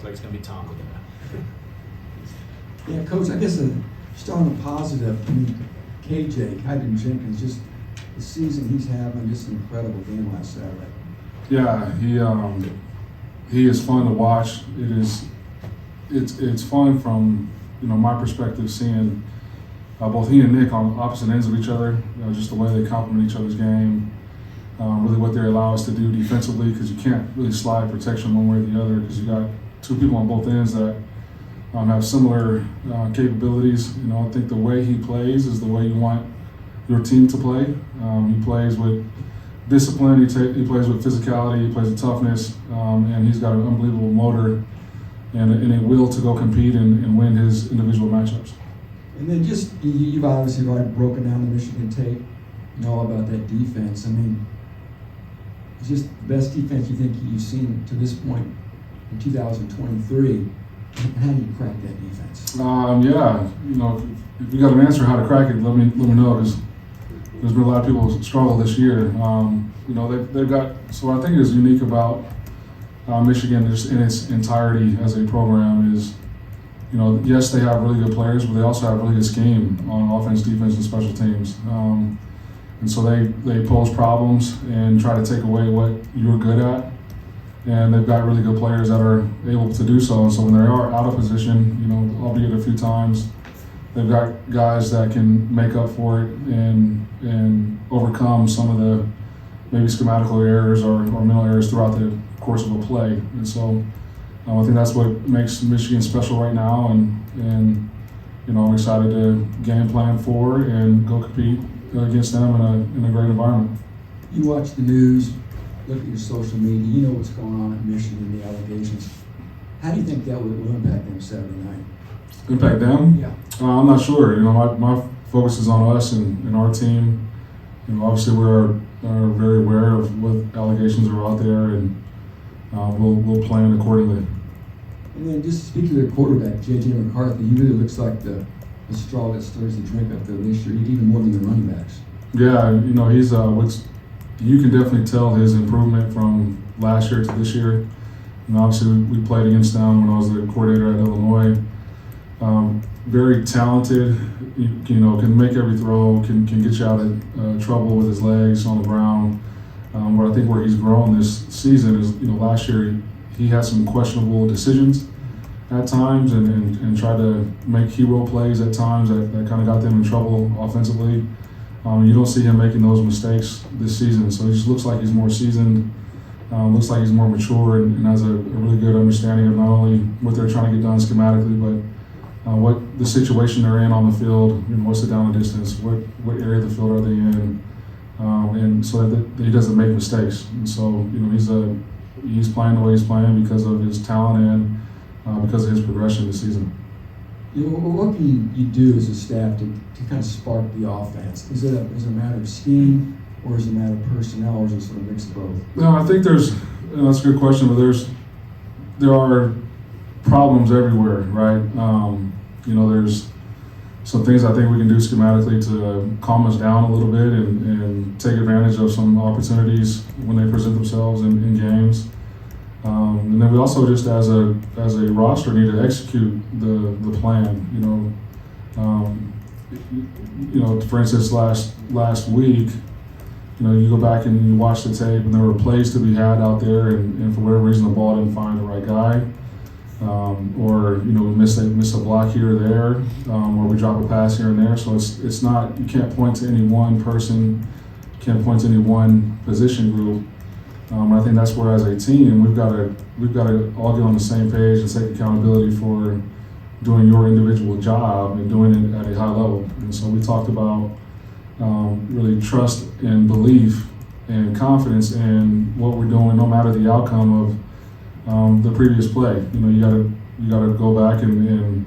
looks like it's going to be Tom again. Yeah, Coach, I guess just on the positive, I mean, Kaiden Jenkins, just the season he's having, just an incredible game last Saturday. Yeah, he is fun to watch. It's fun from my perspective, seeing both he and Nick on opposite ends of each other. Just the way they complement each other's game, really what they allow us to do defensively, because you can't really slide protection one way or the other, because you got two people on both ends that have similar capabilities. I think the way he plays is the way you want your team to play. He plays with discipline, he plays with physicality, he plays with toughness, and he's got an unbelievable motor and a will to go compete and win his individual matchups. And then just, you've obviously already broken down the Michigan tape, all about that defense. I mean, it's just the best defense you think you've seen to this point in 2023. How do you crack that defense? Yeah, if you got an answer how to crack it, let me know, because there's been a lot of people who struggle this year. They've got, so what I think is unique about Michigan just in its entirety as a program is, yes, they have really good players, but they also have really good scheme on offense, defense, and special teams. And so they pose problems and try to take away what you're good at. And they've got really good players that are able to do so. And so when they are out of position, albeit a few times, they've got guys that can make up for it and overcome some of the maybe schematical errors or mental errors throughout the course of a play. And so I think that's what makes Michigan special right now. And I'm excited to game plan for and go compete against them in a great environment. You watch the news, look at your social media, you know what's going on at Michigan, the allegations. How do you think that will impact them Saturday night? Impact them? Yeah. I'm not sure. My focus is on us and our team. Obviously we're very aware of what allegations are out there, and we'll plan accordingly. And then just speak to their quarterback, J.J. McCarthy. He really looks like the straw that stirs the drink up there this year, even more than the running backs. Yeah, he's you can definitely tell his improvement from last year to this year. Obviously we played against them when I was the coordinator at Illinois. Very talented, can make every throw, can get you out of trouble with his legs on the ground. But I think where he's grown this season is, last year he had some questionable decisions at times and tried to make hero plays at times that kind of got them in trouble offensively. You don't see him making those mistakes this season, so he just looks like he's more seasoned, looks like he's more mature, and has a really good understanding of not only what they're trying to get done schematically, but what the situation they're in on the field, what's the down and distance, what area of the field are they in, and so that he doesn't make mistakes. And so, he's playing the way he's playing because of his talent and because of his progression this season. What can you do as a staff to kind of spark the offense? Is it a matter of scheme, or is it a matter of personnel, or is it sort of a mix of both? No, I think that's a good question, but there are problems everywhere, right? There's some things I think we can do schematically to calm us down a little bit and take advantage of some opportunities when they present themselves in games. And then we also just as a roster need to execute the plan. For instance, last week, you go back and you watch the tape, and there were plays to be had out there, and for whatever reason the ball didn't find the right guy, or we miss a block here or there, or we drop a pass here and there. So it's not, you can't point to any one person, can't point to any one position group. I think that's where, as a team, we've got to all get on the same page and take accountability for doing your individual job and doing it at a high level. And so we talked about really trust and belief and confidence in what we're doing, no matter the outcome of the previous play. You gotta go back and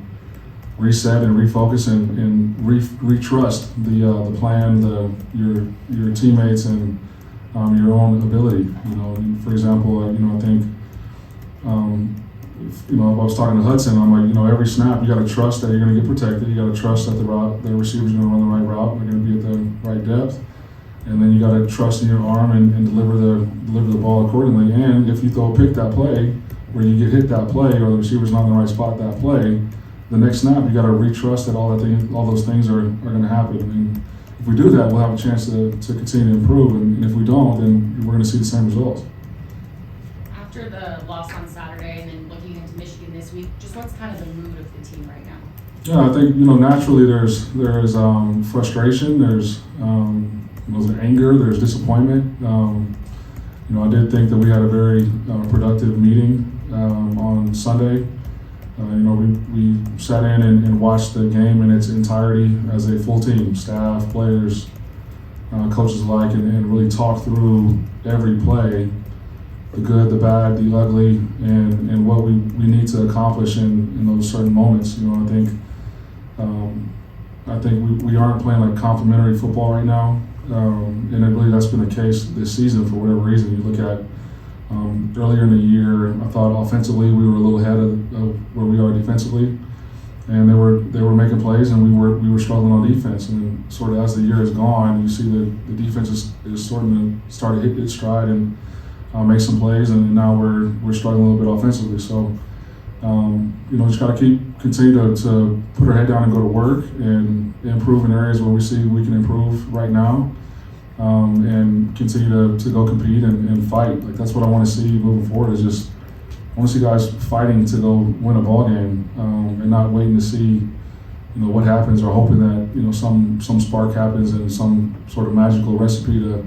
reset and refocus and retrust the plan, your teammates, and your own ability. For example, I think if I was talking to Hudson, I'm like, every snap you got to trust that you're going to get protected. You got to trust that the receiver's going to run the right route. They're going to be at the right depth, and then you got to trust in your arm and deliver the ball accordingly. And if you throw a pick that play, where you get hit that play or the receiver's not in the right spot at that play, the next snap you got to retrust that all those things are going to happen. And if we do that, we'll have a chance to continue to improve. And if we don't, then we're going to see the same results. After the loss on Saturday and then looking into Michigan this week, just what's kind of the mood of the team right now? Yeah, I think naturally there's frustration, there's anger, there's disappointment. I did think that we had a very productive meeting on Sunday. We sat in and watched the game in its entirety as a full team, staff, players, coaches alike, and really talked through every play, the good, the bad, the ugly, and what we need to accomplish in those certain moments. I think we aren't playing like complimentary football right now, and I believe that's been the case this season for whatever reason. You look at earlier in the year, I thought offensively we were a little ahead of where we are defensively, and they were making plays, and we were struggling on defense. And sort of as the year has gone, you see the defense is starting to hit its stride and make some plays, and now we're struggling a little bit offensively. So. Just got to continue to put our head down and go to work and improve in areas where we see we can improve right now, and continue to go compete and fight. Like that's what I want to see moving forward. I want to see guys fighting to go win a ball game, and not waiting to see what happens or hoping that some spark happens and some sort of magical recipe to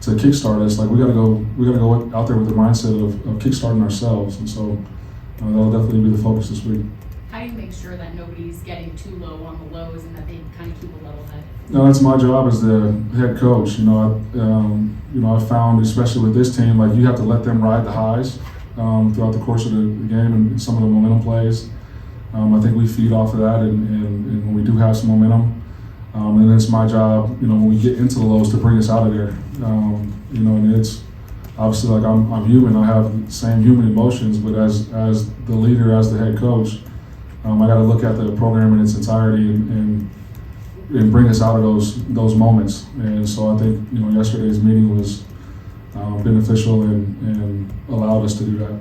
kickstart us. Like we got to go out there with the mindset of kickstarting ourselves, and so. That'll definitely be the focus this week. How do you make sure that nobody's getting too low on the lows and that they kind of keep a level head? No, that's my job as the head coach. I found, especially with this team, like you have to let them ride the highs throughout the course of the game and some of the momentum plays. I think we feed off of that, and when we do have some momentum, and then it's my job, when we get into the lows, to bring us out of there. And it's. Obviously, like I'm human, I have the same human emotions, but as the leader, as the head coach, I got to look at the program in its entirety and bring us out of those moments. And so I think yesterday's meeting was beneficial and allowed us to do that.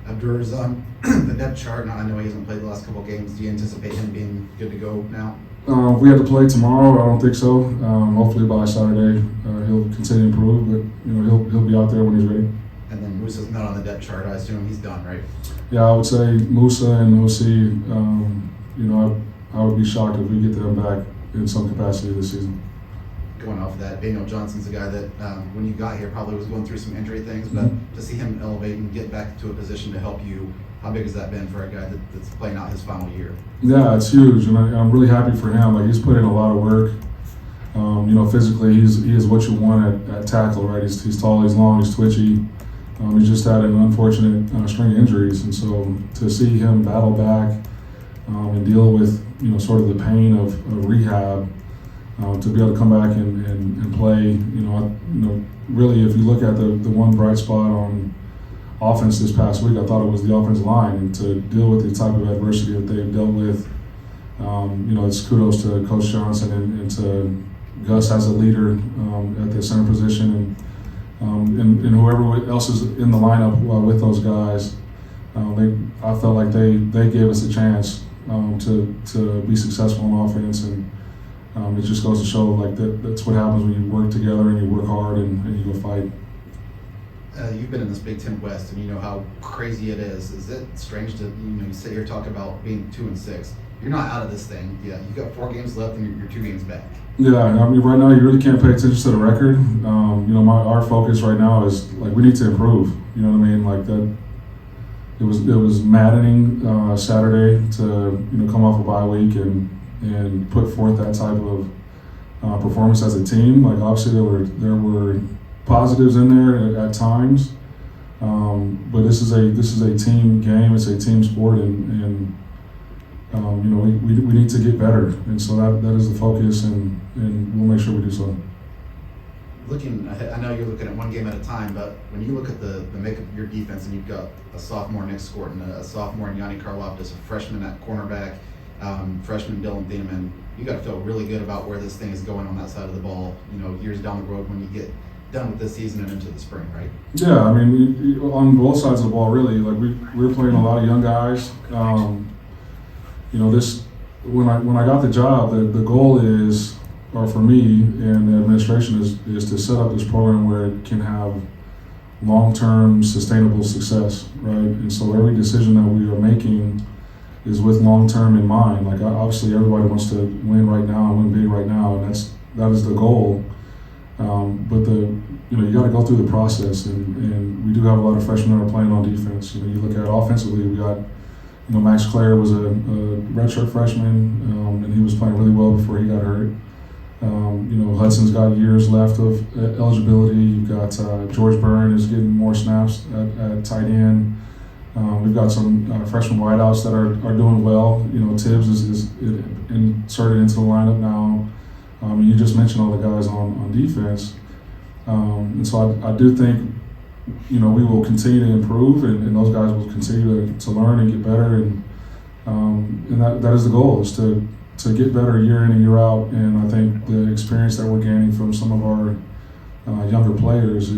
Abdur's on the depth chart. Now I know he hasn't played the last couple of games. Do you anticipate him being good to go now? If we had to play tomorrow, I don't think so. Hopefully by Saturday, he'll continue to improve, but he'll be out there when he's ready. And then Musa's not on the depth chart. I assume he's done, right? Yeah, I would say Musa and OC. I would be shocked if we get them back in some capacity this season. Going off of that, Daniel Johnson's a guy that when you got here probably was going through some injury things, but to see him elevate and get back to a position to help you, how big has that been for a guy that's playing out his final year? Yeah, it's huge, and I'm really happy for him. Like he's put in a lot of work. Physically, he is what you want at tackle, right? He's tall, he's long, he's twitchy. He just had an unfortunate string of injuries, and so to see him battle back and deal with sort of the pain of rehab, to be able to come back and play, really, if you look at the one bright spot on offense this past week, I thought it was the offensive line, and to deal with the type of adversity that they've dealt with. It's kudos to Coach Johnson and to Gus as a leader at the center position, and whoever else is in the lineup with those guys. I felt like they gave us a chance to be successful on offense, and it just goes to show like that's what happens when you work together and you work hard and you go fight. You've been in this Big Ten West, and you know how crazy it is. Is it strange to you sit here talking about being 2-6? You're not out of this thing. Yeah, you got 4 games left, and you're 2 games back. Yeah, I mean, right now you really can't pay attention to the record. Our focus right now is like we need to improve. You know what I mean? Like that. It was maddening Saturday to come off a bye week and put forth that type of performance as a team. Like obviously there were positives in there at times, but this is a team game. It's a team sport, and we need to get better, and so that is the focus, and we'll make sure we do so. Looking ahead, I know you're looking at one game at a time, but when you look at the makeup of your defense, and you've got a sophomore Nick Scorton, a sophomore Yanni Karlaftis, a freshman at cornerback, freshman Dylan Thieneman, you got to feel really good about where this thing is going on that side of the ball. Years down the road when you get done with this season and into the spring, right? Yeah, I mean, on both sides of the ball, really. Like we're playing a lot of young guys. You know, when I got the job, the goal is, or for me and the administration is to set up this program where it can have long-term sustainable success, right? And so every decision that we are making is with long-term in mind. Like obviously everybody wants to win right now and win big right now, and that is the goal. But you got to go through the process, and we do have a lot of freshmen that are playing on defense. You look at offensively, we got, Max Clare was a redshirt freshman, and he was playing really well before he got hurt. Hudson's got years left of eligibility. You've got George Byrne is getting more snaps at tight end. We've got some freshman wideouts that are doing well. Tibbs is inserted into the lineup now. You just mentioned all the guys on defense. And so I do think, we will continue to improve, and those guys will continue to learn and get better. And that is the goal, is to get better year in and year out. And I think the experience that we're gaining from some of our younger players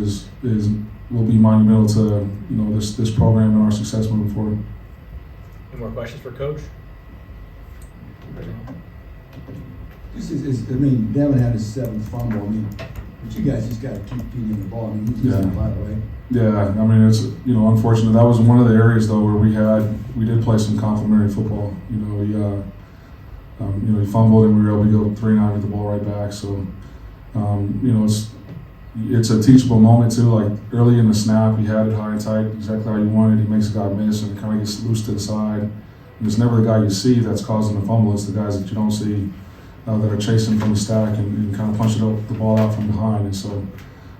will be monumental to this program and our success moving forward. Any more questions for Coach? Devin had his 7th fumble. But you guys just got to keep feeding him the ball. He's a lot of way. Yeah, it's unfortunate. That was one of the areas though where we did play some complimentary football. He fumbled and we were able to go 3 and out, get the ball right back. So, it's a teachable moment too. Like early in the snap, he had it high and tight, exactly how you wanted. He makes a guy miss and it kind of gets loose to the side. And it's never the guy you see that's causing the fumble. It's the guys that you don't see that are chasing from the stack and kind of punching the ball out from behind. And so,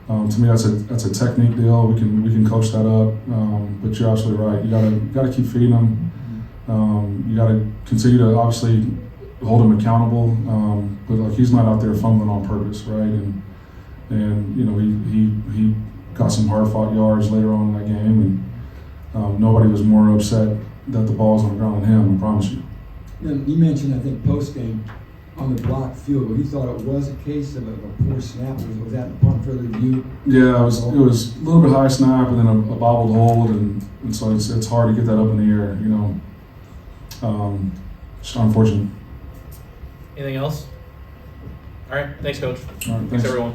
to me, that's a technique deal. We can coach that up. But you're absolutely right. You gotta keep feeding him. You gotta continue to obviously hold him accountable. But he's not out there fumbling on purpose, right? And he got some hard-fought yards later on in that game, and nobody was more upset that the ball's on the ground than him, I promise you. You mentioned, I think, post-game on the blocked field goal. You thought it was a case of a poor snap. Was that upon further review? Yeah, it was a little bit high snap and then a bobbled hold, and so it's hard to get that up in the air, It's unfortunate. Anything else? All right, thanks, Coach. All right, Thanks everyone.